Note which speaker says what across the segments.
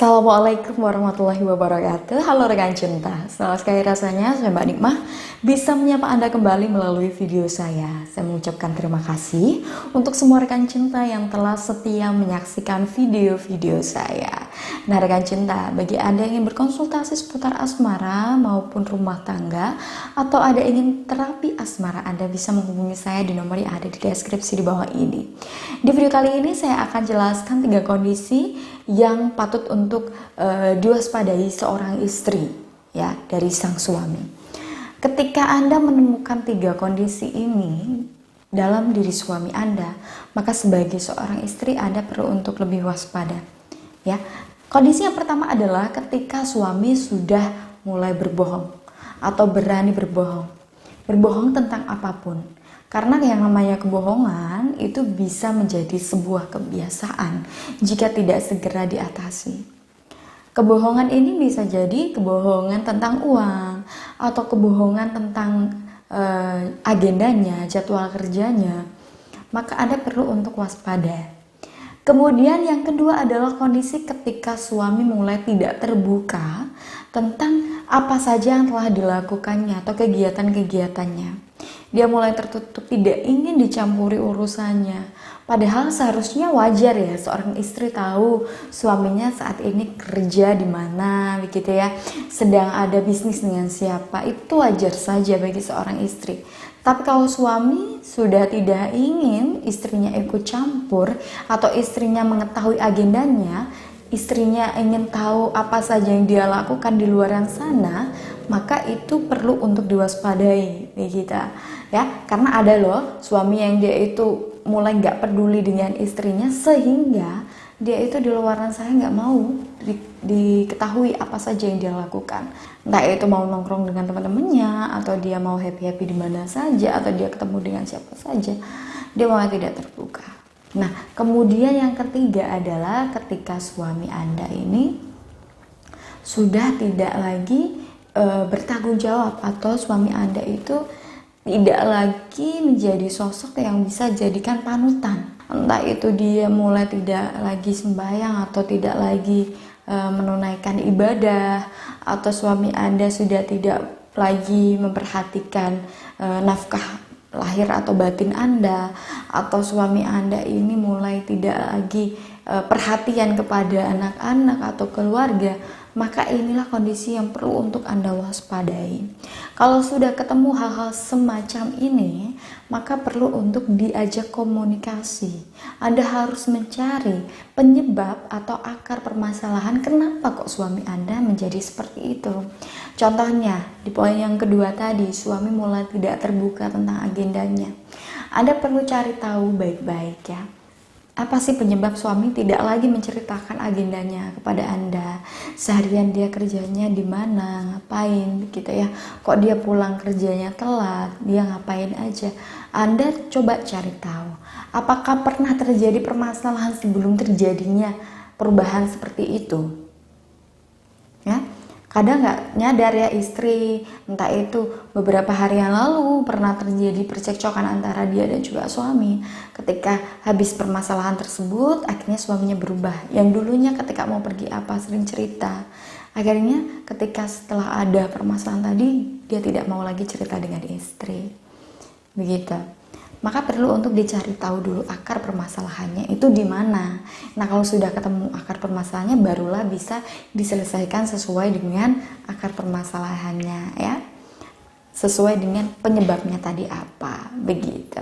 Speaker 1: Assalamualaikum warahmatullahi wabarakatuh. Halo rekan cinta, senang sekali rasanya saya Mbak Nikmah bisa menyapa Anda kembali melalui video saya. Saya mengucapkan terima kasih untuk semua rekan cinta yang telah setia menyaksikan video-video saya. Nah rekan cinta, bagi Anda yang ingin berkonsultasi seputar asmara maupun rumah tangga, atau ada ingin terapi asmara, Anda bisa menghubungi saya di nomor yang ada di deskripsi di bawah ini. Di video kali ini saya akan jelaskan 3 kondisi yang patut untuk diwaspadai seorang istri ya dari sang suami. Ketika Anda menemukan 3 kondisi ini dalam diri suami Anda, maka sebagai seorang istri Anda perlu untuk lebih waspada ya. Kondisi yang pertama adalah ketika suami sudah mulai berbohong atau berani berbohong. Berbohong tentang apapun. Karena yang namanya kebohongan itu bisa menjadi sebuah kebiasaan jika tidak segera diatasi. Kebohongan ini bisa jadi kebohongan tentang uang atau kebohongan tentang agendanya, jadwal kerjanya. Maka Anda perlu untuk waspada. Kemudian yang kedua adalah kondisi ketika suami mulai tidak terbuka tentang apa saja yang telah dilakukannya atau kegiatan-kegiatannya. Dia mulai tertutup, tidak ingin dicampuri urusannya. Padahal seharusnya wajar ya seorang istri tahu suaminya saat ini kerja di mana, begitu ya. Sedang ada bisnis dengan siapa, itu wajar saja bagi seorang istri. Tapi kalau suami sudah tidak ingin istrinya ikut campur atau istrinya mengetahui agendanya, istrinya ingin tahu apa saja yang dia lakukan di luar sana, maka itu perlu untuk diwaspadai begitu ya. Karena ada loh suami yang dia itu mulai nggak peduli dengan istrinya sehingga dia itu di luar sana nggak mau diketahui apa saja yang dia lakukan. Entah itu mau nongkrong dengan teman-temannya, atau dia mau happy-happy di mana saja, atau dia ketemu dengan siapa saja, dia malah tidak terbuka. Nah, kemudian yang ketiga adalah ketika suami Anda ini sudah tidak lagi bertanggung jawab, atau suami Anda itu tidak lagi menjadi sosok yang bisa jadikan panutan. Entah itu dia mulai tidak lagi sembahyang atau tidak lagi menunaikan ibadah, atau suami Anda sudah tidak lagi memperhatikan nafkah lahir atau batin Anda, atau suami Anda ini mulai tidak lagi perhatian kepada anak-anak atau keluarga, maka inilah kondisi yang perlu untuk Anda waspadai. Kalau sudah ketemu hal-hal semacam ini, maka perlu untuk diajak komunikasi. Anda harus mencari penyebab atau akar permasalahan kenapa kok suami Anda menjadi seperti itu. Contohnya, di poin yang kedua tadi, suami mulai tidak terbuka tentang agendanya. Anda perlu cari tahu baik-baik ya. Apa sih penyebab suami tidak lagi menceritakan agendanya kepada Anda? Seharian dia kerjanya di mana, ngapain gitu ya. Kok dia pulang kerjanya telat, dia ngapain aja. Anda coba cari tahu. Apakah pernah terjadi permasalahan sebelum terjadinya perubahan seperti itu? Ya. Kadang nggak nyadar ya istri, entah itu beberapa hari yang lalu pernah terjadi percekcokan antara dia dan juga suami. Ketika habis permasalahan tersebut, akhirnya suaminya berubah. Yang dulunya ketika mau pergi apa sering cerita, akhirnya ketika setelah ada permasalahan tadi, dia tidak mau lagi cerita dengan istri. Begitu. Maka perlu untuk dicari tahu dulu akar permasalahannya itu di mana. Nah, kalau sudah ketemu akar permasalahannya, barulah bisa diselesaikan sesuai dengan akar permasalahannya ya. Sesuai dengan penyebabnya tadi apa, begitu.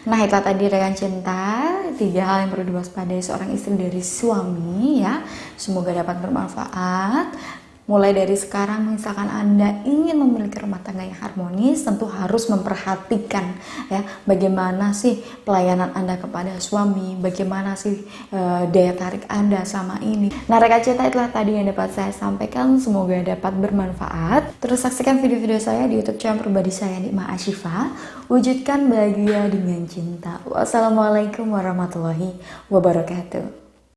Speaker 1: Nah, itu tadi rekan cinta, 3 hal yang perlu diwaspadai seorang istri dari suami ya. Semoga dapat bermanfaat. Mulai dari sekarang, misalkan Anda ingin memiliki rumah tangga yang harmonis, tentu harus memperhatikan ya bagaimana sih pelayanan Anda kepada suami, bagaimana sih daya tarik Anda sama ini. Nah, rekan cinta, itulah tadi yang dapat saya sampaikan, semoga dapat bermanfaat. Terus saksikan video-video saya di YouTube channel pribadi saya Nikmah Ashifa. Wujudkan bahagia dengan cinta. Wassalamualaikum warahmatullahi wabarakatuh.